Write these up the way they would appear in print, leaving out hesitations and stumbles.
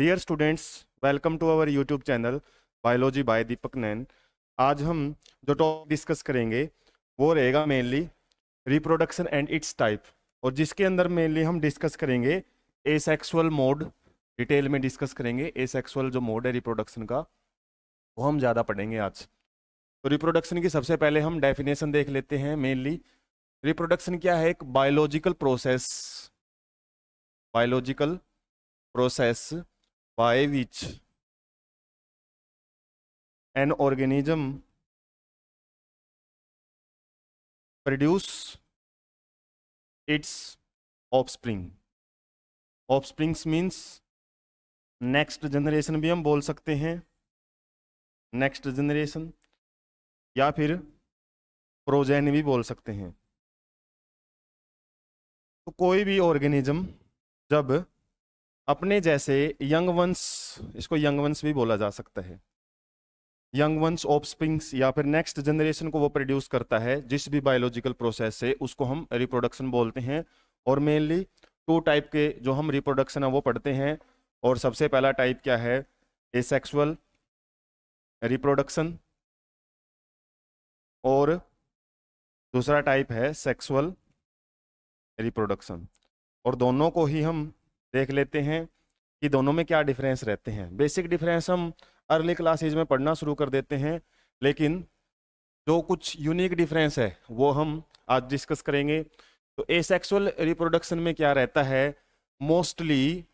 Dear students, welcome to our YouTube channel biology by Deepak Nain. आज हम जो टॉपिक डिस्कस करेंगे वो रहेगा mainly reproduction and its type, और जिसके अंदर मेनली हम डिस्कस करेंगे एसेक्सुअल मोड। डिटेल में डिस्कस करेंगे एसेक्सुअल जो मोड है रिप्रोडक्शन का, वो हम ज़्यादा पढ़ेंगे आज। तो रिप्रोडक्शन की सबसे पहले हम डेफिनेशन देख लेते हैं। मेनली रिप्रोडक्शन क्या है? एक biological process by which an organism produce its offspring। Offsprings means next generation भी हम बोल सकते हैं, नेक्स्ट जनरेशन, या फिर प्रोजेन भी बोल सकते हैं। तो कोई भी ऑर्गेनिज्म जब अपने जैसे यंग वंस, इसको यंग वंस भी बोला जा सकता है, यंग वंस ऑफस्प्रिंग्स या फिर नेक्स्ट जनरेशन को वो प्रोड्यूस करता है जिस भी बायोलॉजिकल प्रोसेस से, उसको हम रिप्रोडक्शन बोलते हैं। और मेनली 2 टाइप के जो हम रिप्रोडक्शन है वो पढ़ते हैं। और सबसे पहला टाइप क्या है? एसेक्सुअल रिप्रोडक्शन, और दूसरा टाइप है सेक्सुअल रिप्रोडक्शन। और दोनों को ही हम देख लेते हैं कि दोनों में क्या डिफरेंस रहते हैं। बेसिक डिफरेंस हम अर्ली क्लासेज में पढ़ना शुरू कर देते हैं, लेकिन जो कुछ यूनिक डिफरेंस है वो हम आज डिस्कस करेंगे। तो एसेक्सुअल रिप्रोडक्शन में क्या रहता है? मोस्टली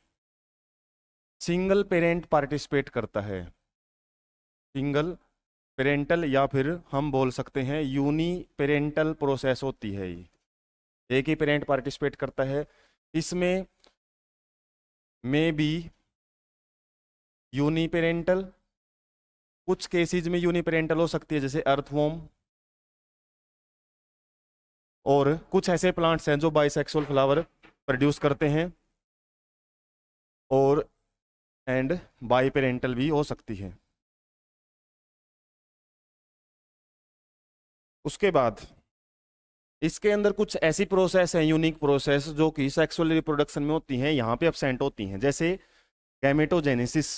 सिंगल पेरेंट पार्टिसिपेट करता है, सिंगल पेरेंटल, या फिर हम बोल सकते हैं यूनी पेरेंटल प्रोसेस होती है। ये एक ही पेरेंट पार्टिसिपेट करता है। इसमें मे बी यूनिपेरेंटल, कुछ केसेस में यूनिपेरेंटल हो सकती है जैसे अर्थवॉर्म, और कुछ ऐसे प्लांट्स हैं जो बाइसेक्सुअल फ्लावर प्रोड्यूस करते हैं, और एंड बाइपेरेंटल भी हो सकती है। उसके बाद इसके अंदर कुछ ऐसी प्रोसेस है, यूनिक प्रोसेस, जो कि सेक्सुअल रिप्रोडक्शन में होती हैं, यहाँ पे अब्सेंट होती हैं, जैसे गैमेटोजेनेसिस।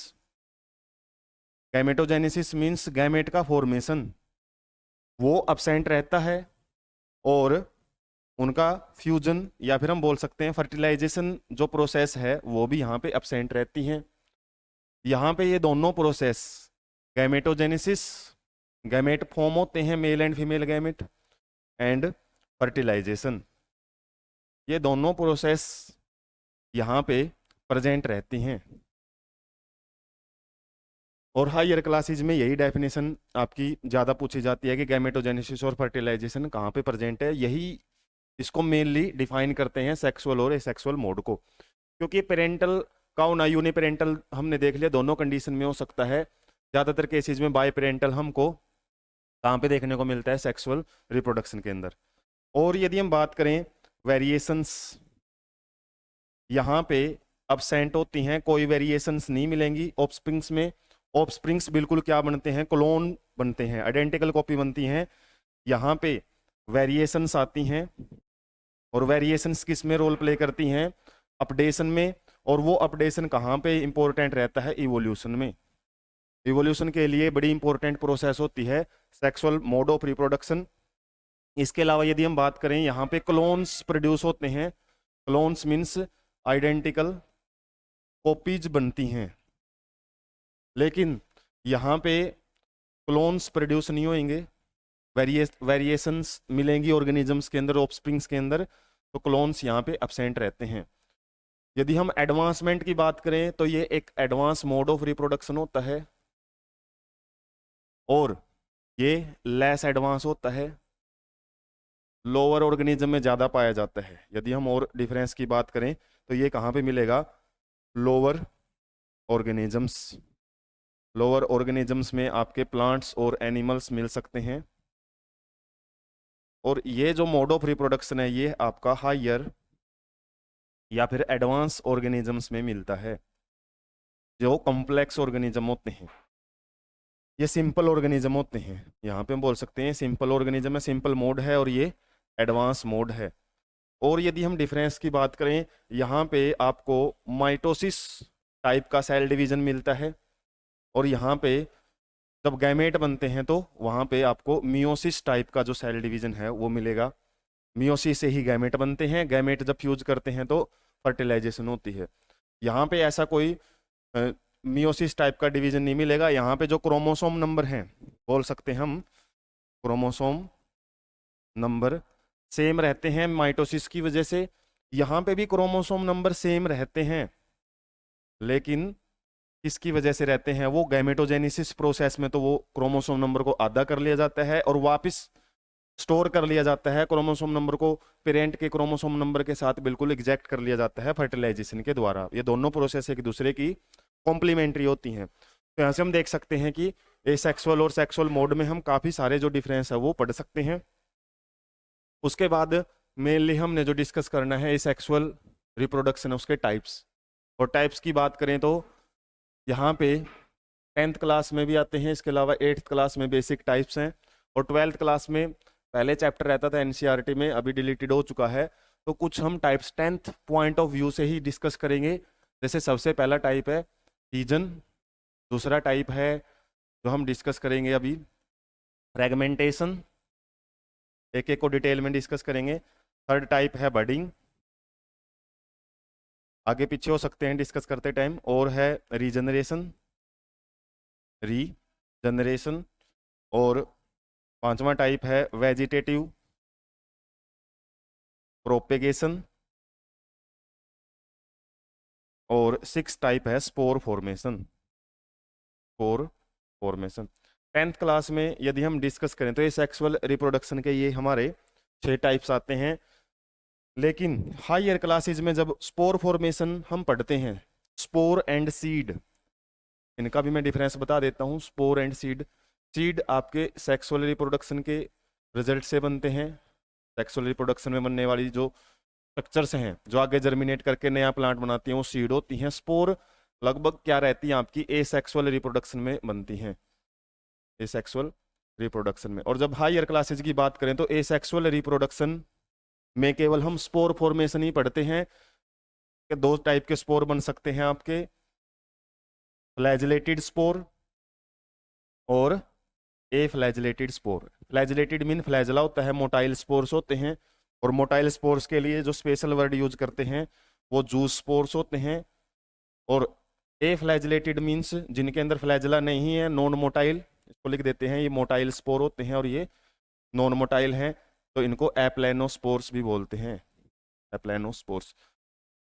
गैमेटोजेनेसिस मीन्स गैमेट का फॉर्मेशन, वो अब्सेंट रहता है। और उनका फ्यूजन या फिर हम बोल सकते हैं फर्टिलाइजेशन जो प्रोसेस है वो भी यहाँ पे अब्सेंट रहती हैं। यहाँ पे ये दोनों प्रोसेस, गैमेटोजेनेसिस, गैमेट फॉर्म होते हैं male and female gamete, and fertilisation, ये दोनों प्रोसेस यहाँ पे प्रेजेंट रहती हैं। और हायर क्लासेज में यही डेफिनेशन आपकी ज़्यादा पूछी जाती है कि गैमेटोजेनेसिस और फर्टिलाइजेशन कहाँ पे प्रेजेंट है। यही इसको मेनली डिफाइन करते हैं सेक्सुअल और एसेक्सुअल मोड को, क्योंकि पेरेंटल का होना, यूनिपेरेंटल हमने देख लिया दोनों कंडीशन में हो सकता है। ज़्यादातर केसेज में बाई पेरेंटल हमको कहाँ पे देखने को मिलता है? सेक्सुअल रिप्रोडक्शन के अंदर। और यदि हम बात करें वेरिएशंस, यहाँ पे अब्सेंट होती हैं, कोई वेरिएशंस नहीं मिलेंगी ऑफस्प्रिंग्स में। ऑफस्प्रिंग्स बिल्कुल क्या बनते हैं? क्लोन बनते हैं, आइडेंटिकल कॉपी बनती हैं। यहाँ पे वेरिएशंस आती हैं, और वेरिएशंस किस में रोल प्ले करती हैं? अपडेशन में। और वो अपडेशन कहाँ पे इंपॉर्टेंट रहता है? इवोल्यूशन में। इवोल्यूशन के लिए बड़ी इंपॉर्टेंट प्रोसेस होती है सेक्सुअल मोड ऑफ रिप्रोडक्शन। इसके अलावा यदि हम बात करें, यहाँ पे क्लोन्स प्रोड्यूस होते हैं। क्लोन्स मीन्स आइडेंटिकल कॉपीज बनती हैं, लेकिन यहाँ पे क्लोन्स प्रोड्यूस नहीं होंगे, वेरिएशंस मिलेंगी ऑर्गेनिजम्स के अंदर, ऑफस्प्रिंग्स के अंदर, तो क्लोन्स यहाँ पे अब्सेंट रहते हैं। यदि हम एडवांसमेंट की बात करें तो ये एक एडवांस मोड ऑफ रिप्रोडक्शन होता है, और ये लेस एडवांस होता है, लोअर ऑर्गेनिज्म में ज़्यादा पाया जाता है। यदि हम और डिफरेंस की बात करें तो ये कहाँ पे मिलेगा? Lower organisms. लोअर ऑर्गेनिजम्स में आपके प्लांट्स और एनिमल्स मिल सकते हैं। और ये जो मोड ऑफ रिप्रोडक्शन है ये आपका हायर या फिर एडवांस ऑर्गेनिजम्स में मिलता है, जो कॉम्प्लेक्स ऑर्गेनिज्म होते हैं। ये सिंपल ऑर्गेनिज्म होते हैं, यहाँ पे हम बोल सकते हैं सिंपल ऑर्गेनिज्म है, सिंपल मोड है, और ये एडवांस मोड है। और यदि हम डिफरेंस की बात करें, यहाँ पे आपको माइटोसिस टाइप का सेल डिवीजन मिलता है, और यहाँ पे जब गैमेट बनते हैं तो वहाँ पे आपको मियोसिस टाइप का जो सेल डिवीजन है वो मिलेगा। मियोसिस से ही गैमेट बनते हैं, गैमेट जब फ्यूज करते हैं तो फर्टिलाइजेशन होती है। यहाँ पे ऐसा कोई मियोसिस टाइप का डिवीजन नहीं मिलेगा। यहाँ पे जो क्रोमोसोम नंबर हैं, बोल सकते हैं हम क्रोमोसोम नंबर सेम रहते हैं माइटोसिस की वजह से। यहाँ पे भी क्रोमोसोम नंबर सेम रहते हैं, लेकिन किसकी वजह से रहते हैं, वो गैमेटोजेनेसिस प्रोसेस में तो वो क्रोमोसोम नंबर को आधा कर लिया जाता है और वापस स्टोर कर लिया जाता है, क्रोमोसोम नंबर को पेरेंट के क्रोमोसोम नंबर के साथ बिल्कुल एग्जैक्ट कर लिया जाता है फर्टिलाइजेशन के द्वारा। ये दोनों प्रोसेस एक दूसरे की कॉम्प्लीमेंट्री होती हैं। तो यहाँ से हम देख सकते हैं कि एसेक्सुअल और सेक्सुअल मोड में हम काफी सारे जो डिफरेंस है वो पढ़ सकते हैं। उसके बाद मेनली हमने जो डिस्कस करना है एसेक्सुअल रिप्रोडक्शन, उसके टाइप्स। और टाइप्स की बात करें तो यहाँ पे 10th क्लास में भी आते हैं, इसके अलावा 8th क्लास में बेसिक टाइप्स हैं, और 12th क्लास में पहले चैप्टर रहता था एनसीईआरटी में, अभी डिलीटेड हो चुका है। तो कुछ हम types 10th point of view से ही डिस्कस करेंगे। जैसे सबसे पहला टाइप है फीजन, दूसरा टाइप है जो हम डिस्कस करेंगे अभी फ्रेगमेंटेशन, एक एक को डिटेल में डिस्कस करेंगे। थर्ड टाइप है बडिंग, आगे पीछे हो सकते हैं डिस्कस करते टाइम, और है रीजनरेशन, रीजनरेशन। और पांचवा टाइप है वेजिटेटिव प्रोपेगेशन, और 6 टाइप है spore formation, spore formation. 10th class में यदि हम डिस्कस करें तो ये सेक्सुअल रिप्रोडक्शन के ये हमारे 6 टाइप्स आते हैं। लेकिन हायर क्लासेज में जब स्पोर फॉर्मेशन हम पढ़ते हैं, स्पोर एंड सीड, इनका भी मैं डिफरेंस बता देता हूँ। स्पोर एंड सीड, सीड आपके सेक्सुअल रिप्रोडक्शन के रिजल्ट से बनते हैं। सेक्सुअल रिप्रोडक्शन में बनने वाली जो स्ट्रक्चर्स हैं जो आगे जर्मिनेट करके नया प्लांट बनाती हैं वो सीड होती हैं। स्पोर लगभग क्या रहती है आपकी एसेक्सुअल रिप्रोडक्शन में बनती हैं, एसेक्सुअल रिप्रोडक्शन में। और जब हायर क्लासेज की बात करें तो एसेक्सुअल रिप्रोडक्शन में केवल हम स्पोर फॉर्मेशन ही पढ़ते हैं कि 2 टाइप के स्पोर बन सकते हैं आपके, फ्लैजिलेटेड स्पोर और a flagellated spore. Flagellated mean flagella होता है, मोटाइल स्पोर्स होते हैं, और मोटाइल स्पोर्स के लिए जो स्पेशल वर्ड यूज करते हैं वो जूस स्पोर्स होते हैं। और ए फ्लैजिलेटेड मीन्स जिनके अंदर फ्लैजला नहीं है, नॉन मोटाइल, इसको लिख देते हैं, ये मोटाइल स्पोर होते हैं और ये नॉन मोटाइल हैं, तो इनको एप्लेनोस्पोर्स भी बोलते हैं, एप्लेनोस्पोर्स।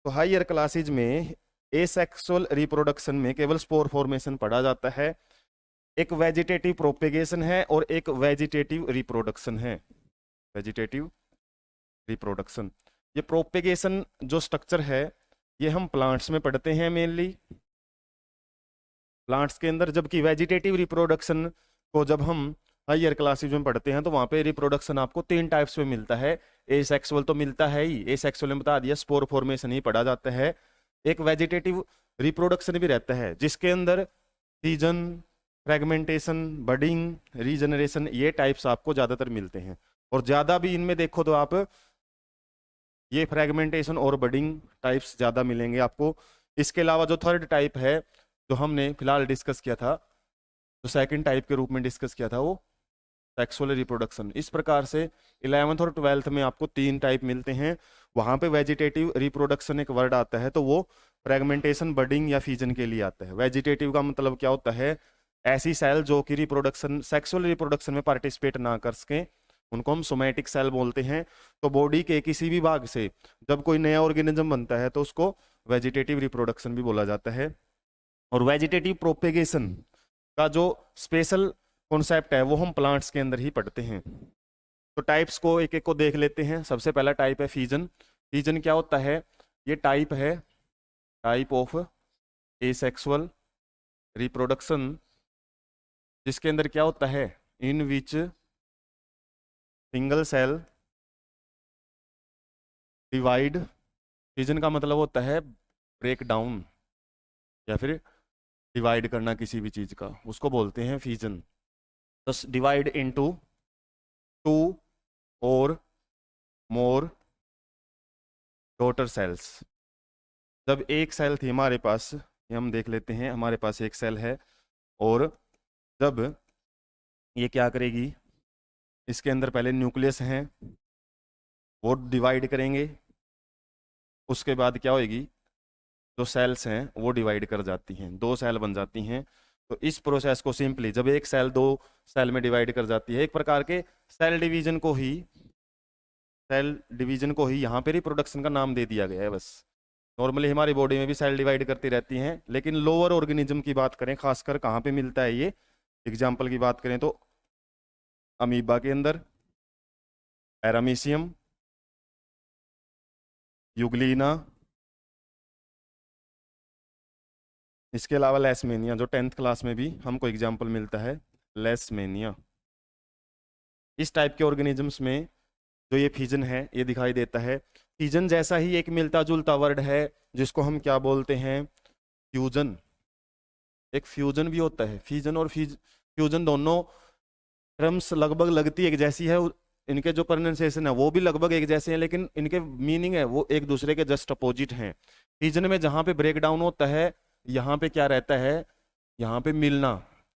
तो हायर क्लासेज में एसेक्सुअल रिप्रोडक्शन में केवल स्पोर फॉर्मेशन पढ़ा जाता है। एक वेजिटेटिव प्रोपेगेशन है और एक वेजिटेटिव रिप्रोडक्शन है, वेजिटेटिव रिप्रोडक्शन। ये प्रोपेगेशन जो स्ट्रक्चर है ये हम प्लांट्स में पढ़ते हैं मेनली, प्लांट्स के अंदर। जबकि वेजिटेटिव रिप्रोडक्शन को जब हम हायर क्लासेज में पढ़ते हैं तो वहां पे रिप्रोडक्शन आपको 3 टाइप्स में मिलता है। एसेक्सुअल तो मिलता है ही, एसेक्सुअल में बता दिया, स्पोर फॉर्मेशन ही पढ़ा जाता है। एक वेजिटेटिव रिप्रोडक्शन भी रहता है जिसके अंदर सीजन, फ्रेगमेंटेशन, बडिंग, रीजनरेशन, ये टाइप्स आपको ज्यादातर मिलते हैं। और ज्यादा भी इनमें देखो तो आप ये फ्रेगमेंटेशन और बडिंग टाइप्स ज्यादा मिलेंगे आपको। इसके अलावा जो थर्ड टाइप है जो हमने फिलहाल डिस्कस किया था, जो सेकंड टाइप के रूप में डिस्कस किया था, वो सेक्सुअल रिप्रोडक्शन। इस प्रकार से 11th और 12th में आपको 3 टाइप मिलते हैं। वहां पे वेजिटेटिव रिप्रोडक्शन एक वर्ड आता है तो वो फ्रेगमेंटेशन, बडिंग या फीजन के लिए आता है। वेजिटेटिव का मतलब क्या होता है, ऐसी सेल जो कि रिप्रोडक्शन, सेक्सुअल रिप्रोडक्शन में पार्टिसिपेट ना कर सके, उनको हम सोमैटिक सेल बोलते हैं। तो बॉडी के किसी भी भाग से जब कोई नया ऑर्गेनिज्म बनता है तो उसको वेजिटेटिव रिप्रोडक्शन भी बोला जाता है। और वेजिटेटिव प्रोपेगेशन का जो स्पेशल कॉन्सेप्ट है वो हम प्लांट्स के अंदर ही पढ़ते हैं। तो टाइप्स को एक एक को देख लेते हैं। सबसे पहला टाइप है फीजन। फीजन क्या होता है, ये टाइप है, टाइप ऑफ एसेक्सुअल रिप्रोडक्शन, जिसके अंदर क्या होता है, in which single cell divide, fission का मतलब होता है ब्रेक डाउन या फिर डिवाइड करना किसी भी चीज का, उसको बोलते हैं फीजन। तो डिवाइड इनटू 2 और मोर डॉटर सेल्स। जब एक सेल थी हमारे पास ये हम देख लेते हैं। हमारे पास एक सेल है और जब ये क्या करेगी, इसके अंदर पहले न्यूक्लियस हैं, वो डिवाइड करेंगे, उसके बाद क्या होएगी, जो सेल्स हैं वो डिवाइड कर जाती हैं, दो सेल बन जाती हैं। तो इस प्रोसेस को सिंपली, जब एक सेल दो सेल में डिवाइड कर जाती है, एक प्रकार के सेल डिवीजन को ही यहाँ पे रिप्रोडक्शन का नाम दे दिया गया है बस। नॉर्मली हमारी बॉडी में भी सेल डिवाइड करती रहती हैं, लेकिन लोअर ऑर्गेनिज्म की बात करें, खासकर कहाँ पे मिलता है ये, एग्जाम्पल की बात करें तो अमीबा के अंदर, पैरामीशियम, यूग्लिना, इसके अलावा लेसमेनिया, जो 10th क्लास में भी हमको एग्जाम्पल मिलता है, लेसमेनिया। इस टाइप के ऑर्गेनिजम्स में जो ये फिजन है ये दिखाई देता है। फिजन जैसा ही एक मिलता जुलता वर्ड है जिसको हम क्या बोलते हैं, फ्यूजन। एक फ्यूजन भी होता है, फिजन और फ्यूजन दोनों टर्म्स लगभग लगती एक जैसी है, इनके जो प्रोनाउंसिएशन है वो भी लगभग एक जैसे हैं, लेकिन इनके मीनिंग है वो एक दूसरे के जस्ट अपोजिट हैं। फिजन में जहाँ पे ब्रेक डाउन होता है, यहाँ पे क्या रहता है, यहाँ पे मिलना,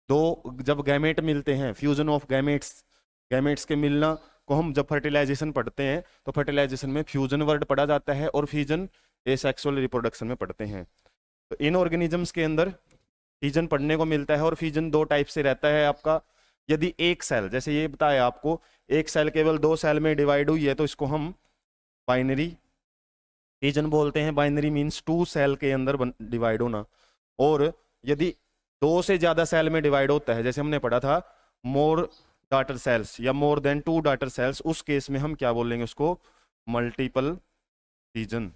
दो जब गैमेट मिलते हैं, फ्यूजन ऑफ गैमेट्स, गैमेट्स के मिलना को हम जब फर्टिलाइजेशन पढ़ते हैं तो फर्टिलाइजेशन में फ्यूजन वर्ड पढ़ा जाता है और फिजन एसेक्सुअल रिप्रोडक्शन में पढ़ते हैं। तो इन ऑर्गेनिजम्स के अंदर फिजन पढ़ने को मिलता है और फिजन दो टाइप से रहता है आपका। यदि एक सेल, जैसे ये बताया आपको, एक सेल केवल दो सेल में डिवाइड हुई है तो इसको हम बाइनरी फिजन बोलते हैं। बाइनरी मीन्स टू सेल के अंदर डिवाइड होना। और यदि दो से ज्यादा सेल में डिवाइड होता है, जैसे हमने पढ़ा था मोर डाटर सेल्स या more than two daughter cells, उस केस में हम क्या बोलेंगे उसको, मल्टीपल फिजन।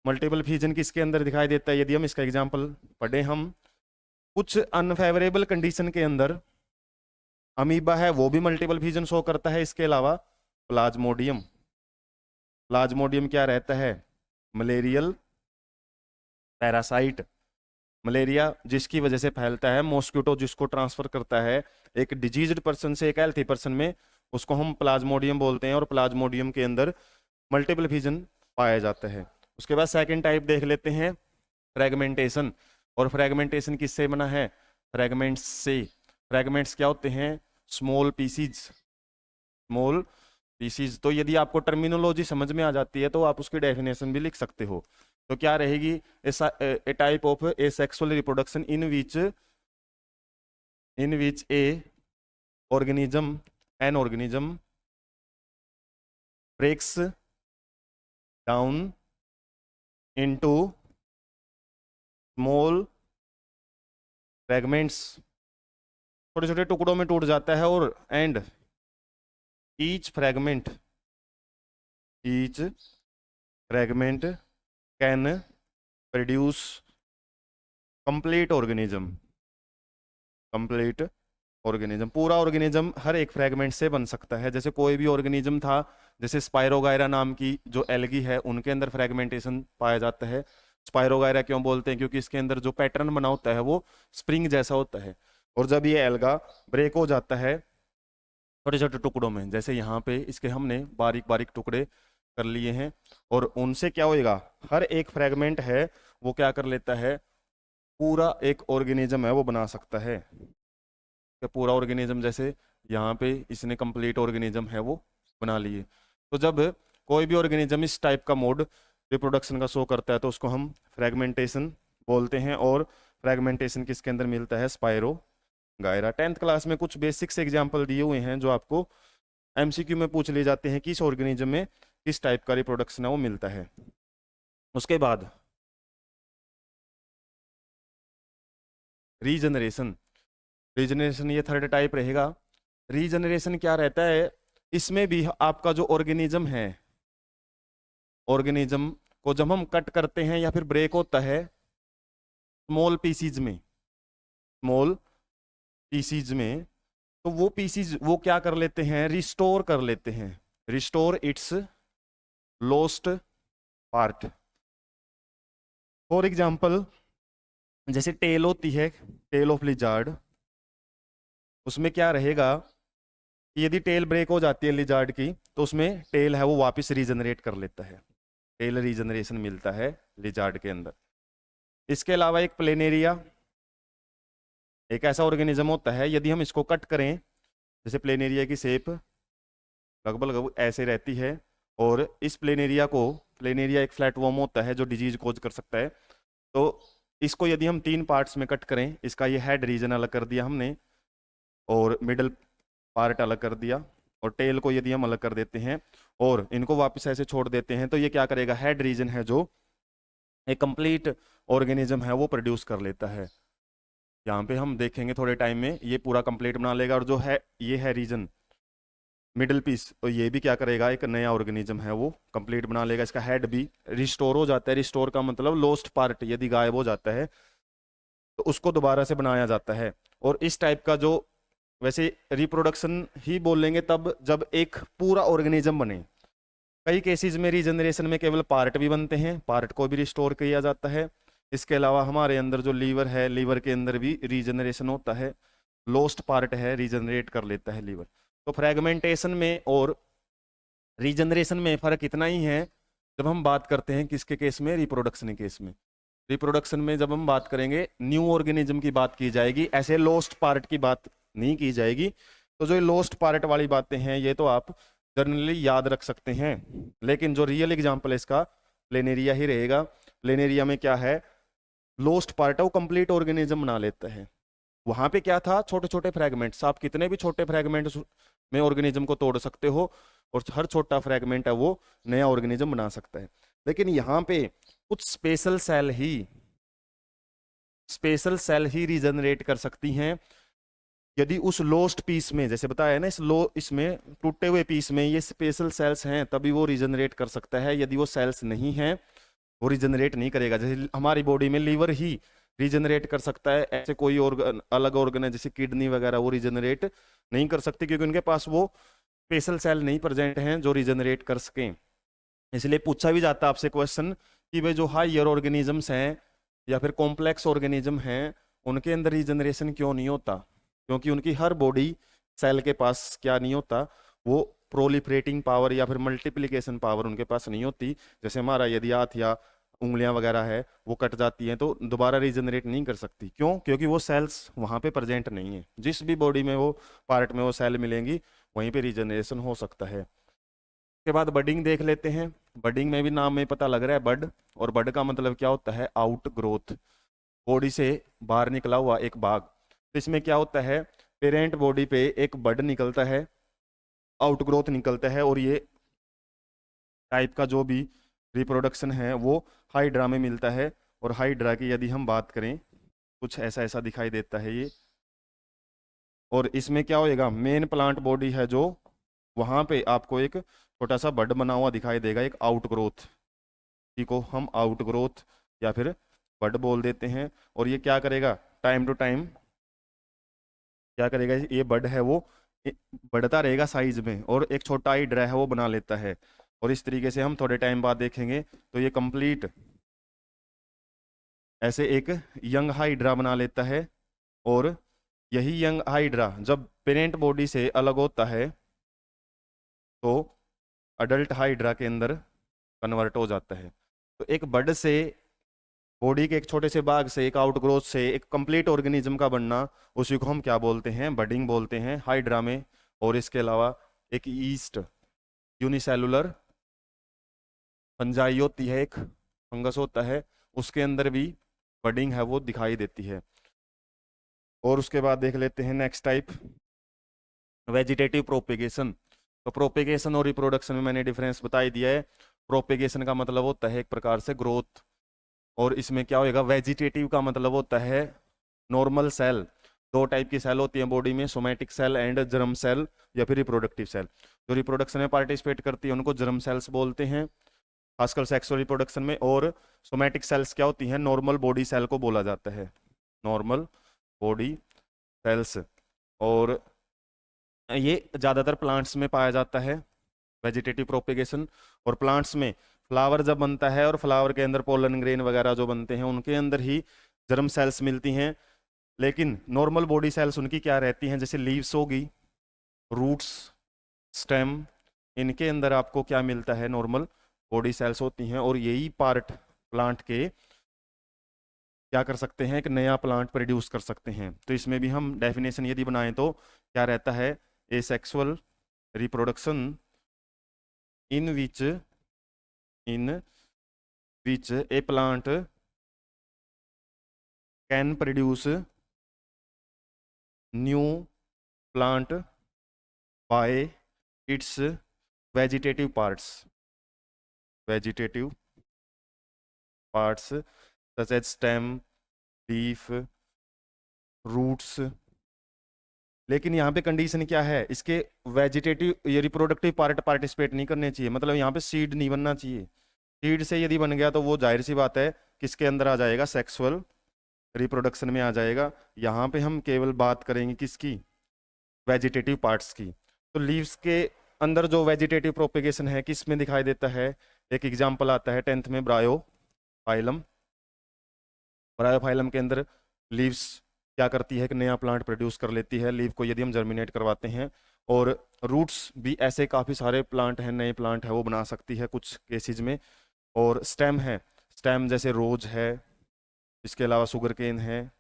मल्टीपल फिजन किसके अंदर दिखाई देता है, यदि हम इसका एग्जांपल पढ़े, हम कुछ अनफेवरेबल कंडीशन के अंदर अमीबा है वो भी मल्टीपल फिजन शो करता है। इसके अलावा प्लाज्मोडियम, प्लाज्मोडियम क्या रहता है, मलेरियल पैरासाइट, मलेरिया जिसकी वजह से फैलता है, मॉस्किटो जिसको ट्रांसफर करता है एक डिजीज्ड पर्सन से एक हेल्थी पर्सन में, उसको हम प्लाज्मोडियम बोलते हैं। और प्लाज्मोडियम के अंदर मल्टीपल फिजन पाया जाता है। उसके बाद सेकंड टाइप देख लेते हैं, फ्रेगमेंटेशन। और फ्रेगमेंटेशन किससे बना है, फ्रेगमेंट्स से। फ्रेगमेंट्स क्या होते हैं, स्मॉल पीसीज, स्मॉल पीसीज। तो यदि आपको टर्मिनोलॉजी समझ में आ जाती है तो आप उसकी डेफिनेशन भी लिख सकते हो। तो क्या रहेगी, a type of asexual reproduction in which an organism breaks down into small fragments, छोटे छोटे टुकड़ों में टूट जाता है, और and each fragment can produce complete organism. पूरा ऑर्गेनिज्म हर एक फ्रेगमेंट से बन सकता है। जैसे कोई भी ऑर्गेनिज्म था, जैसे स्पाइरोगायरा नाम की जो एल्गी है, उनके अंदर फ्रेगमेंटेशन पाया जाता है। स्पाइरोगायरा क्यों बोलते हैं, क्योंकि इसके अंदर जो पैटर्न बना होता है वो स्प्रिंग जैसा होता है। और जब ये एल्गा ब्रेक हो जाता है छोटे छोटे टुकड़ों में, जैसे यहाँ पे इसके हमने बारीक बारीक टुकड़े कर लिए हैं, और उनसे क्या होएगा, हर एक फ्रेगमेंट है वो क्या कर लेता है, पूरा एक ऑर्गेनिज्म है वो बना सकता है। पूरा ऑर्गेनिज्म, जैसे यहाँ पे इसने कंप्लीट ऑर्गेनिज्म है वो बना लिए। तो जब कोई भी ऑर्गेनिज्म इस टाइप का मोड रिप्रोडक्शन का शो करता है तो उसको हम फ्रेगमेंटेशन बोलते हैं। और फ्रेगमेंटेशन किसके अंदर मिलता है, स्पाइरोगायरा। 10th क्लास में कुछ बेसिक्स एग्जाम्पल दिए हुए हैं जो आपको एमसीक्यू में पूछ लिए जाते हैं कि इस ऑर्गेनिज्म में किस टाइप का रिप्रोडक्शन है वो मिलता है। उसके बाद रीजनरेशन। रीजनरेशन ये थर्ड टाइप रहेगा। रीजनरेशन क्या रहता है, इसमें भी आपका जो ऑर्गेनिज्म है, ऑर्गेनिज्म को जब हम कट करते हैं या फिर ब्रेक होता है स्मॉल पीसीज में, तो वो पीसीज वो क्या कर लेते हैं, रिस्टोर कर लेते हैं, restore it's lost part. For example, जैसे टेल होती है, टेल ऑफ लिजार्ड, उसमें क्या रहेगा कि यदि टेल ब्रेक हो जाती है लिजार्ड की तो उसमें टेल है वो वापस रीजनरेट कर लेता है, टेल रीजनरेशन मिलता है लिजार्ड के अंदर। इसके अलावा एक प्लेनेरिया, एक ऐसा ऑर्गेनिज्म होता है, यदि हम इसको कट करें, जैसे प्लेनेरिया की शेप लगभग लगभग ऐसे रहती है, और इस प्लेनेरिया को, प्लेनेरिया एक फ्लैट वर्म होता है जो डिजीज कोज कर सकता है, तो इसको यदि हम 3 पार्ट्स में कट करें, इसका ये हेड रीजन अलग कर दिया हमने, और मिडल पार्ट अलग कर दिया, और टेल को यदि हम अलग कर देते हैं और इनको वापस ऐसे छोड़ देते हैं, तो ये क्या करेगा, हेड रीजन है जो एक कंप्लीट ऑर्गेनिज्म है वो प्रोड्यूस कर लेता है। यहाँ पे हम देखेंगे थोड़े टाइम में ये पूरा कंप्लीट बना लेगा, और जो है ये है रीजन मिडिल पीस, तो ये भी क्या करेगा, एक नया ऑर्गेनिज्म है वो कंप्लीट बना लेगा। इसका हेड भी रिस्टोर हो जाता है, रिस्टोर का मतलब लॉस्ट पार्ट यदि गायब हो जाता है तो उसको दोबारा से बनाया जाता है। और इस टाइप का जो, वैसे रिप्रोडक्शन ही बोलेंगे तब जब एक पूरा ऑर्गेनिज्म बने। कई केसेस में रीजनरेशन में केवल पार्ट भी बनते हैं, पार्ट को भी रिस्टोर किया जाता है। इसके अलावा हमारे अंदर जो लीवर है, लीवर के अंदर भी रीजनरेशन होता है, लॉस्ट पार्ट है रीजनरेट कर लेता है लीवर। तो फ्रेगमेंटेशन में और रीजनरेशन में फर्क इतना ही है जब हम बात करते हैं किसके केस में, रिप्रोडक्शन के केस में। रिप्रोडक्शन में जब हम बात करेंगे न्यू ऑर्गेनिज्म की बात की जाएगी, ऐसे लॉस्ट पार्ट की बात नहीं की जाएगी। तो जो लॉस्ट पार्ट वाली बातें हैं ये तो आप जनरली याद रख सकते हैं, लेकिन जो रियल एग्जांपल है इसका प्लेनेरिया ही रहेगा। प्लेनेरिया में क्या है, लॉस्ट पार्ट है वो कंप्लीट ऑर्गेनिज्म बना लेता है। वहां पे क्या था, छोटे छोटे फ्रेगमेंट्स, आप कितने भी छोटे फ्रेगमेंट्स में ऑर्गेनिज्म को तोड़ सकते हो, और हर छोटा फ्रेगमेंट है वो नया ऑर्गेनिज्म बना सकता है। लेकिन यहाँ पे कुछ स्पेशल सेल ही रीजनरेट कर सकती हैं। यदि उस लोस्ट पीस में, जैसे बताया ना, इसमें टूटे हुए पीस में ये स्पेशल सेल्स हैं तभी वो रीजनरेट कर सकता है, यदि वो सेल्स नहीं हैं वो रीजनरेट नहीं करेगा। जैसे हमारी बॉडी में लीवर ही रीजनरेट कर सकता है, ऐसे कोई ऑर्गन, अलग ऑर्गन है जैसे किडनी वगैरह, वो रीजनरेट नहीं कर सकते क्योंकि उनके पास वो स्पेशल सेल नहीं प्रेजेंट हैं जो रीजनरेट कर सकें। इसलिए पूछा भी जाता है आपसे क्वेश्चन कि वे जो हायर ऑर्गेनिजम्स हैं या फिर कॉम्प्लेक्स ऑर्गेनिज्म हैं उनके अंदर रीजनरेशन क्यों नहीं होता, क्योंकि उनकी हर बॉडी सेल के पास क्या नहीं होता, वो प्रोलिफरेटिंग पावर या फिर मल्टीप्लिकेशन पावर उनके पास नहीं होती। जैसे हमारा यदि हाथ या उंगलियां वगैरह है वो कट जाती हैं तो दोबारा रीजनरेट नहीं कर सकती, क्यों, क्योंकि वो सेल्स वहां पे प्रेजेंट नहीं है। जिस भी बॉडी में वो पार्ट में वो सेल मिलेंगी वहीं पे रीजनरेशन हो सकता है। उसके बाद बडिंग देख लेते हैं। बडिंग में भी नाम में पता लग रहा है बड, और बड का मतलब क्या होता है, आउट ग्रोथ, बॉडी से बाहर निकला हुआ एक भाग। तो इसमें क्या होता है, पेरेंट बॉडी पे एक बड निकलता है, आउट ग्रोथ निकलता है, और ये टाइप का जो भी रिप्रोडक्शन है वो हाइड्रा में मिलता है। और हाइड्रा की यदि हम बात करें कुछ ऐसा ऐसा दिखाई देता है ये। और इसमें क्या होएगा, मेन प्लांट बॉडी है जो, वहां पे आपको एक छोटा सा बड बना हुआ दिखाई देगा, एक आउट ग्रोथ, इसी को हम आउट ग्रोथ या फिर बड बोल देते हैं। और ये क्या करेगा, टाइम टू टाइम क्या करेगा, ये बड है वो बढ़ता रहेगा साइज में, और एक छोटा हाइड्रा है वो बना लेता है। और इस तरीके से हम थोड़े टाइम बाद देखेंगे तो ये कंप्लीट ऐसे एक यंग हाइड्रा बना लेता है। और यही यंग हाइड्रा जब पेरेंट बॉडी से अलग होता है तो अडल्ट हाइड्रा के अंदर कन्वर्ट हो जाता है। तो एक बड से, बॉडी के एक छोटे से भाग से, एक आउटग्रोथ से एक कंप्लीट ऑर्गेनिज्म का बनना, उसी को हम क्या बोलते हैं, बडिंग बोलते हैं हाइड्रा में। और इसके अलावा एक ईस्ट यूनिसेलुलर फंजाई होती है, एक फंगस होता है, उसके अंदर भी बडिंग है वो दिखाई देती है। और उसके बाद देख लेते हैं नेक्स्ट टाइप, वेजिटेटिव प्रोपेगेशन। तो प्रोपेगेशन और रिप्रोडक्शन में मैंने डिफरेंस बता ही दिया है। प्रोपेगेशन का मतलब होता है एक प्रकार से ग्रोथ, और इसमें क्या होएगा, वेजिटेटिव का मतलब होता है नॉर्मल सेल। दो टाइप की सेल होती है बॉडी में, somatic cell and germ cell या फिर रिप्रोडक्टिव सेल। जो रिप्रोडक्शन में पार्टिसिपेट करती है उनको जर्म सेल्स बोलते हैं, खासकर सेक्सुअल रिप्रोडक्शन में। और सोमैटिक सेल्स क्या होती हैं, नॉर्मल बॉडी सेल को बोला जाता है, नॉर्मल बॉडी सेल्स। और ये ज़्यादातर प्लांट्स में पाया जाता है वेजिटेटिव प्रोपेगेशन। और प्लांट्स में फ्लावर जब बनता है और फ्लावर के अंदर पोलन ग्रेन वगैरह जो बनते हैं उनके अंदर ही जर्म सेल्स मिलती हैं। लेकिन नॉर्मल बॉडी सेल्स उनकी क्या रहती हैं, जैसे लीव्स होगी, रूट्स, स्टेम, इनके अंदर आपको क्या मिलता है, नॉर्मल बॉडी सेल्स होती हैं। और यही पार्ट प्लांट के क्या कर सकते हैं, एक नया प्लांट प्रोड्यूस कर सकते हैं। तो इसमें भी हम डेफिनेशन यदि बनाएं तो क्या रहता है, asexual reproduction in which a plant can produce new plant by its vegetative parts such as stem, leaf, roots. लेकिन यहाँ पे कंडीशन क्या है, इसके वेजिटेटिव या रिप्रोडक्टिव पार्ट पार्टिसिपेट नहीं करने चाहिए, मतलब यहाँ पे सीड नहीं बनना चाहिए। सीड से यदि बन गया तो वो जाहिर सी बात है किसके अंदर आ जाएगा, सेक्सुअल रिप्रोडक्शन में आ जाएगा। यहाँ पे हम केवल बात करेंगे किसकी, वेजिटेटिव पार्ट्स की। तो लीव्स के अंदर जो वेजिटेटिव प्रोपेगेशन है किस में दिखाई देता है, एक एग्जाम्पल आता है 10th में, ब्रायोफाइलम के अंदर लीव्स क्या करती है कि नया प्लांट प्रोड्यूस कर लेती है, लीव को यदि हम जर्मिनेट करवाते हैं। और रूट्स भी ऐसे काफ़ी सारे प्लांट हैं, नए प्लांट है वो बना सकती है कुछ केसेज में। और स्टेम है, स्टेम जैसे रोज है, इसके अलावा शुगर केन है,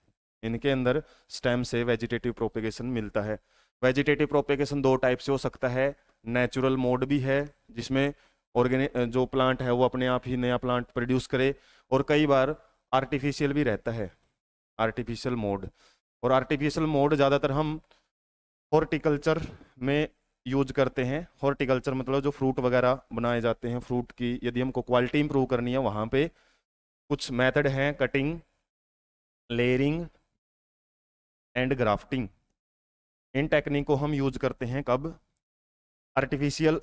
इनके अंदर स्टेम से वेजिटेटिव प्रोपेगेशन मिलता है। वेजिटेटिव प्रोपेगेशन दो टाइप से हो सकता है, नेचुरल मोड भी है जिसमें जो प्लांट है वो अपने आप ही नया प्लांट प्रोड्यूस करे, और कई बार आर्टिफिशियल भी रहता है, आर्टिफिशियल मोड। और आर्टिफिशियल मोड ज़्यादातर हम हॉर्टिकल्चर में यूज करते हैं। हॉर्टिकल्चर मतलब जो फ्रूट वगैरह बनाए जाते हैं, फ्रूट की यदि हमको क्वालिटी इंप्रूव करनी है, वहाँ पे कुछ मेथड हैं, cutting, layering and grafting. In technique को हम यूज करते हैं कब, आर्टिफिशियल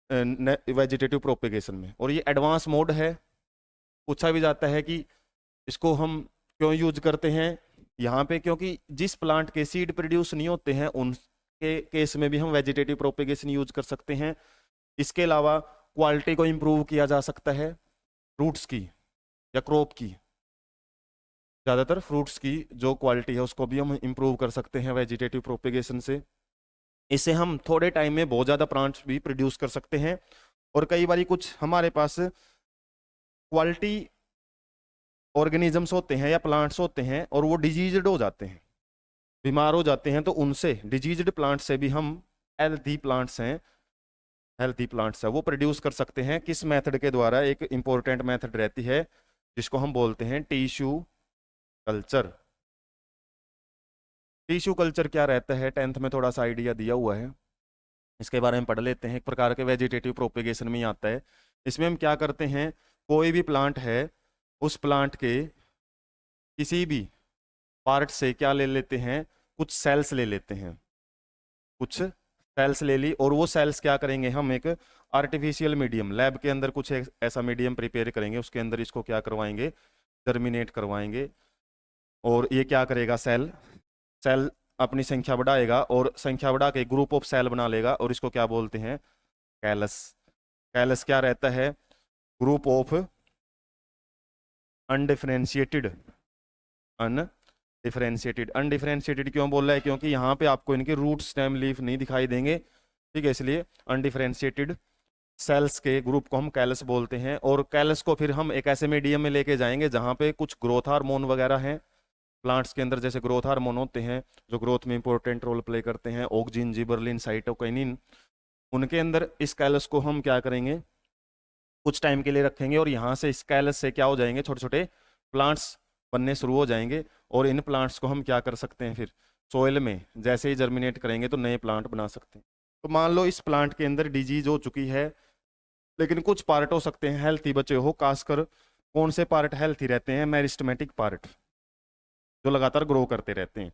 वेजिटेटिव प्रोपेगेशन में। और ये एडवांस मोड है। पूछा भी जाता है कि इसको हम क्यों यूज करते हैं यहाँ पे, क्योंकि जिस प्लांट के सीड प्रोड्यूस नहीं होते हैं उनके केस में भी हम वेजिटेटिव प्रोपेगेशन यूज कर सकते हैं। इसके अलावा क्वालिटी को इम्प्रूव किया जा सकता है फ्रूट्स की या क्रॉप की, ज़्यादातर फ्रूट्स की जो क्वालिटी है उसको भी हम इम्प्रूव कर सकते हैं वेजिटेटिव प्रोपेगेशन से। इससे हम थोड़े टाइम में बहुत ज़्यादा प्लांट्स भी प्रोड्यूस कर सकते हैं। और कई बार कुछ हमारे पास क्वालिटी ऑर्गेनिजम्स होते हैं या प्लांट्स होते हैं और वो डिजीज्ड हो जाते हैं, बीमार हो जाते हैं, तो उनसे डिजीज्ड प्लांट से भी हम हेल्थी प्लांट्स है वो प्रोड्यूस कर सकते हैं। किस मेथड के द्वारा, एक इंपॉर्टेंट मेथड रहती है जिसको हम बोलते हैं टिश्यू कल्चर। टिश्यू कल्चर क्या रहता है, 10th में थोड़ा सा आइडिया दिया हुआ है, इसके बारे में पढ़ लेते हैं। एक प्रकार के वेजिटेटिव प्रोपेगेशन में ही आता है। इसमें हम क्या करते हैं, कोई भी प्लांट है उस प्लांट के किसी भी पार्ट से क्या ले लेते हैं, कुछ सेल्स ले लेते हैं, कुछ सेल्स ले ली, और वो सेल्स क्या करेंगे, हम एक आर्टिफिशियल मीडियम लैब के अंदर कुछ ऐसा मीडियम प्रिपेयर करेंगे, उसके अंदर इसको क्या करवाएंगे, जर्मिनेट करवाएंगे। और ये क्या करेगा, सेल सेल अपनी संख्या बढ़ाएगा और संख्या बढ़ा के ग्रुप ऑफ सेल बना लेगा, और इसको क्या बोलते हैं, कैलस। कैलस क्या रहता है, ग्रुप ऑफ अनडिफरेंशिएटेड क्यों बोल रहा है, क्योंकि यहाँ पे आपको इनके रूट, स्टेम, लीफ नहीं दिखाई देंगे, ठीक है, इसलिए अनडिफरेंशिएटेड सेल्स के ग्रुप को हम कैलस बोलते हैं। और कैलस को फिर हम एक ऐसे मीडियम में लेके जाएंगे जहाँ पे कुछ ग्रोथ हार्मोन वगैरह हैं प्लांट्स के अंदर, जैसे ग्रोथ हार्मोन होते हैं जो ग्रोथ में इंपॉर्टेंट रोल प्ले करते हैं, ऑक्जिन, जिबरलिन, साइटोकिनिन। उनके अंदर इस कैलस को हम क्या करेंगे, कुछ टाइम के लिए रखेंगे, और यहाँ से इस कैलस से क्या हो जाएंगे, छोटे छोटे प्लांट्स बनने शुरू हो जाएंगे। और इन प्लांट्स को हम क्या कर सकते हैं, फिर सोइल में जैसे ही जर्मिनेट करेंगे तो नए प्लांट बना सकते हैं। तो मान लो इस प्लांट के अंदर डिजीज हो चुकी है, लेकिन कुछ पार्ट हो सकते हैं हेल्थी बचे हो। खासकर कौन से पार्ट हेल्थी रहते हैं, मेरिस्टेमेटिक पार्ट जो लगातार ग्रो करते रहते हैं,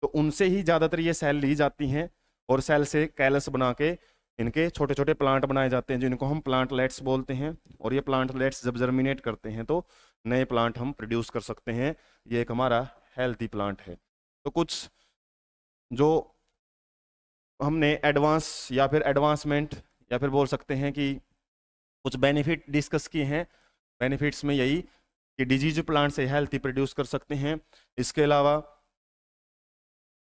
तो उनसे ही ज़्यादातर ये सेल ली जाती हैं, और सेल से कैलस बना के इनके छोटे छोटे प्लांट बनाए जाते हैं जिनको हम प्लांटलेट्स बोलते हैं। और ये प्लांटलेट्स जब जर्मिनेट करते हैं तो नए प्लांट हम प्रोड्यूस कर सकते हैं। ये एक हमारा हेल्थी प्लांट है। तो कुछ जो हमने एडवांस या फिर एडवांसमेंट या फिर बोल सकते हैं कि कुछ बेनिफिट डिस्कस किए हैं। बेनिफिट्स में यही कि डिजीज प्लांट से हेल्थी प्रोड्यूस कर सकते हैं। इसके अलावा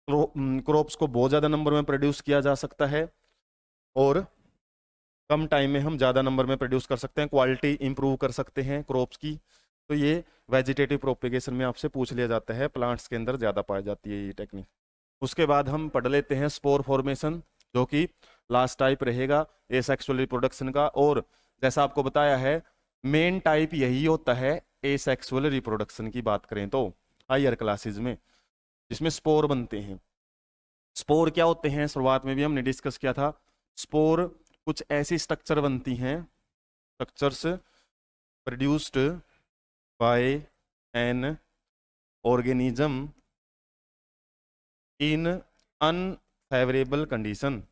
क्रॉप्स को बहुत ज़्यादा नंबर में प्रोड्यूस किया जा सकता है, और कम टाइम में हम ज़्यादा नंबर में प्रोड्यूस कर सकते हैं, क्वालिटी इंप्रूव कर सकते हैं क्रॉप्स की। तो ये वेजिटेटिव प्रोपेगेशन में आपसे पूछ लिया जाता है, प्लांट्स के अंदर ज़्यादा पाई जाती है ये टेक्निक। उसके बाद हम पढ़ लेते हैं स्पोर फॉर्मेशन, जो कि लास्ट टाइप रहेगा एसेक्सुअल रिप्रोडक्शन का। और जैसा आपको बताया है मेन टाइप यही होता है एसेक्सुअल रिप्रोडक्शन की बात करें तो हायर क्लासेस में, जिसमें स्पोर बनते हैं। स्पोर क्या होते हैं, शुरुआत में भी हमने डिस्कस किया था। स्पोर कुछ ऐसी स्ट्रक्चर बनती हैं, structures produced by an organism in unfavourable condition.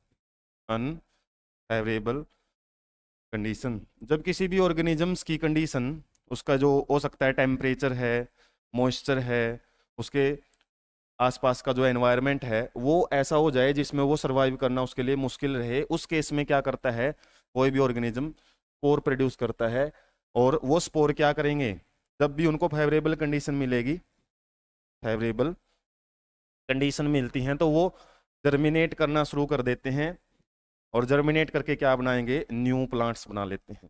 Unfavourable condition, जब किसी भी ऑर्गेनिजम्स की कंडीशन, उसका जो हो सकता है टेम्परेचर है, मॉइस्चर है, उसके आसपास का जो एनवायरनमेंट है वो ऐसा हो जाए जिसमें वो सरवाइव करना उसके लिए मुश्किल रहे, उस केस में क्या करता है कोई भी ऑर्गेनिज्म स्पोर प्रोड्यूस करता है। और वो स्पोर क्या करेंगे, जब भी उनको फेवरेबल कंडीशन मिलेगी, फेवरेबल कंडीशन मिलती हैं, तो वो जर्मिनेट करना शुरू कर देते हैं। और जर्मिनेट करके क्या बनाएंगे, न्यू प्लांट्स बना लेते हैं।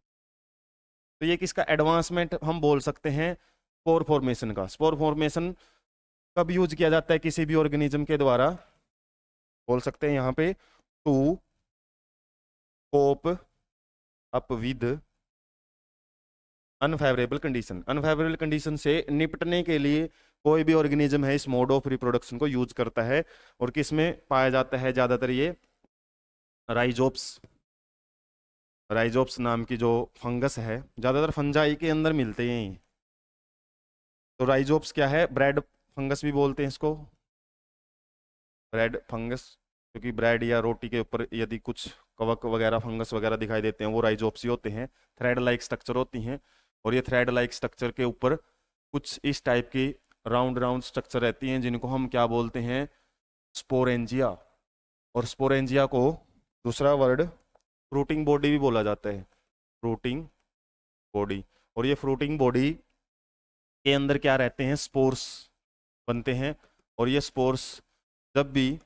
तो ये किसका एडवांसमेंट हम बोल सकते हैं, स्पोर फॉर्मेशन का। स्पोर फॉर्मेशन कब यूज किया जाता है किसी भी ऑर्गेनिज्म के द्वारा, बोल सकते हैं यहाँ पे to cope up with unfavourable condition. Unfavourable condition से निपटने के लिए कोई भी ऑर्गेनिज्म है इस मोड ऑफ रिप्रोडक्शन को यूज करता है। और किस में पाया जाता है ज्यादातर, ये राइजोप्स, राइजोप्स नाम की जो फंगस है, ज्यादातर फंजाई के अंदर मिलते हैं ये। तो राइजोप्स क्या है, ब्रेड फंगस भी बोलते हैं इसको, ब्रेड फंगस, क्योंकि ब्रेड या रोटी के ऊपर यदि कुछ कवक वगैरह फंगस वगैरह दिखाई देते हैं वो राइजोप्स ही होते हैं। थ्रेड लाइक स्ट्रक्चर होती हैं, और ये थ्रेड लाइक स्ट्रक्चर के ऊपर कुछ इस टाइप की राउंड राउंड स्ट्रक्चर रहती हैं, जिनको हम क्या बोलते हैं, स्पोरेंजिया। और स्पोरेंजिया को दूसरा वर्ड फ्रूटिंग बॉडी भी बोला जाता है, फ्रूटिंग बॉडी। और ये फ्रूटिंग बॉडी के अंदर क्या रहते हैं, स्पोर्स बनते हैं। और ये स्पोर्स जब भी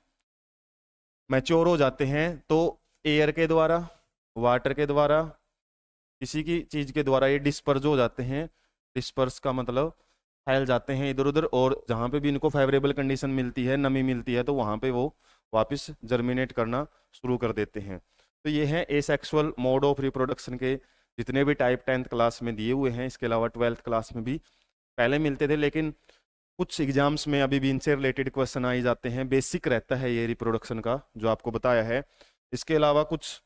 मैच्योर हो जाते हैं तो एयर के द्वारा, वाटर के द्वारा, किसी की चीज के द्वारा ये डिस्पर्ज हो जाते हैं। डिस्पर्स का मतलब फैल जाते हैं इधर उधर, और जहाँ पे भी इनको फेवरेबल कंडीशन मिलती है, नमी मिलती है, तो वहाँ पे वो वापस जर्मिनेट करना शुरू कर देते हैं। तो ये है एसेक्सुअल मोड ऑफ रिप्रोडक्शन के जितने भी टाइप 10th क्लास में दिए हुए हैं, इसके अलावा 12th क्लास में भी पहले मिलते थे, लेकिन कुछ एग्जाम्स में अभी भी इनसे रिलेटेड क्वेश्चन आ ही जाते हैं। बेसिक रहता है ये रिप्रोडक्शन का जो आपको बताया है। इसके अलावा कुछ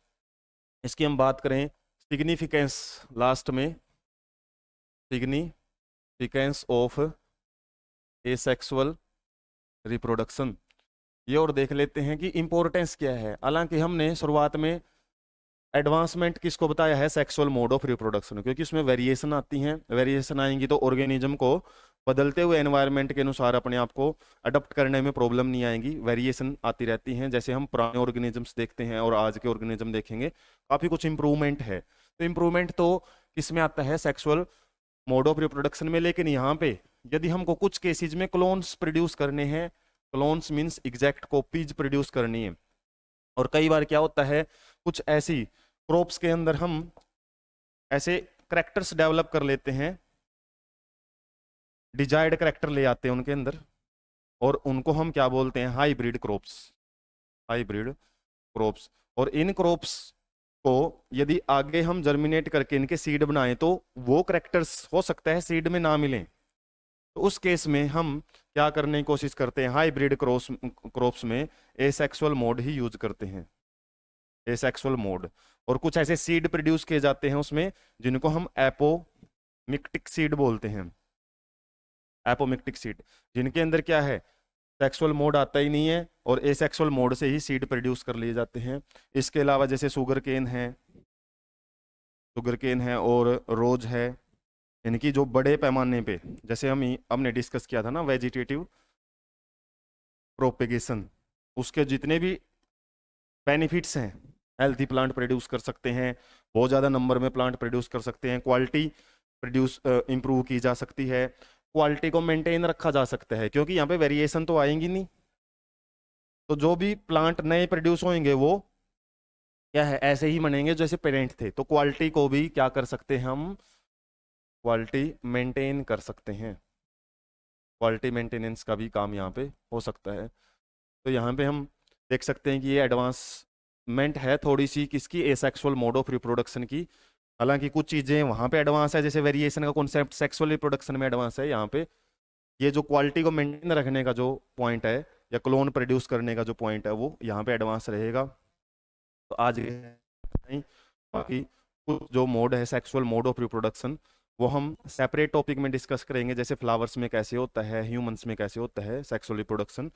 इसकी हम बात करें, सिग्निफिकेंस लास्ट में, सिग्निफिकेंस ऑफ एसेक्सुअल रिप्रोडक्शन, ये और देख लेते हैं कि इंपॉर्टेंस क्या है। हालांकि हमने शुरुआत में एडवांसमेंट किसको बताया है, सेक्सुअल मोड ऑफ रिप्रोडक्शन, क्योंकि उसमें वेरिएशन आती हैं, वेरिएशन आएंगी तो ऑर्गेनिज्म को बदलते हुए एनवायरनमेंट के अनुसार अपने आप को अडॉप्ट करने में प्रॉब्लम नहीं आएंगी, वेरिएशन आती रहती हैं। जैसे हम पुराने ऑर्गेनिजम्स देखते हैं और आज के ऑर्गेनिज्म देखेंगे, काफी कुछ इंप्रूवमेंट है। तो इंप्रूवमेंट तो किस में आता है, सेक्सुअल मोड ऑफ रिप्रोडक्शन में। लेकिन यहाँ पे यदि हमको कुछ केसेज में क्लोन्स प्रोड्यूस करने हैं, clones means exact copies produce करनी है, और कई बार क्या होता है कुछ ऐसी क्रॉप्स के अंदर हम ऐसे करेक्टर्स डेवलप कर लेते हैं, डिजायर्ड करेक्टर ले आते हैं उनके अंदर, और उनको हम क्या बोलते हैं, हाइब्रिड क्रॉप्स, हाइब्रिड क्रॉप्स। और इन क्रॉप्स को यदि आगे हम जर्मिनेट करके इनके सीड बनाएं तो वो करेक्टर्स हो सकता है सीड में ना मिलें, तो उस केस में हम क्या करने की कोशिश करते हैं, हाइब्रिड क्रॉप्स में एसेक्सुअल मोड ही यूज करते हैं, एसेक्सुअल मोड। और कुछ ऐसे सीड प्रोड्यूस किए जाते हैं उसमें जिनको हम एपोमिक्टिक सीड बोलते हैं, एपोमिक्टिक सीड, जिनके अंदर क्या है, सेक्सुअल मोड आता ही नहीं है, और एसेक्सुअल मोड से ही सीड प्रोड्यूस कर लिए जाते हैं। इसके अलावा जैसे शुगर केन है, शुगर केन है और रोज है, इनकी जो बड़े पैमाने पे, जैसे हमने डिस्कस किया था ना वेजिटेटिव प्रोपेगेशन, उसके जितने भी बेनिफिट्स हैं, हेल्थी प्लांट प्रोड्यूस कर सकते हैं, बहुत ज़्यादा नंबर में प्लांट प्रोड्यूस कर सकते हैं, क्वालिटी प्रोड्यूस इंप्रूव की जा सकती है, क्वालिटी को मेंटेन रखा जा सकता है, क्योंकि यहाँ पे वेरिएशन तो आएंगी नहीं। तो जो भी प्लांट नए प्रोड्यूस होंगे वो क्या है, ऐसे ही बनेंगे जैसे पेरेंट थे। तो क्वालिटी को भी क्या कर सकते हैं हम, क्वालिटी मेंटेन कर सकते हैं। क्वालिटी मेंटेनेंस का भी काम यहाँ पे हो सकता है। तो यहाँ पे हम देख सकते हैं कि ये एडवांसमेंट है थोड़ी सी किसकी, एसेक्सुअल मोड ऑफ रिप्रोडक्शन की। हालांकि कुछ चीज़ें वहाँ पे एडवांस है, जैसे वेरिएशन का कॉन्सेप्ट सेक्सुअल रिप्रोडक्शन में एडवांस है। यहाँ पे ये जो क्वालिटी को मेंटेन रखने का जो पॉइंट है, या क्लोन प्रोड्यूस करने का जो पॉइंट है, वो यहाँ पे एडवांस रहेगा। तो आज नहीं, बाकी कुछ जो मोड है सेक्सुअल मोड ऑफ रिप्रोडक्शन, वो हम सेपरेट टॉपिक में डिस्कस करेंगे, जैसे फ्लावर्स में कैसे होता है, ह्यूमंस में कैसे होता है सेक्सुअल रिप्रोडक्शन।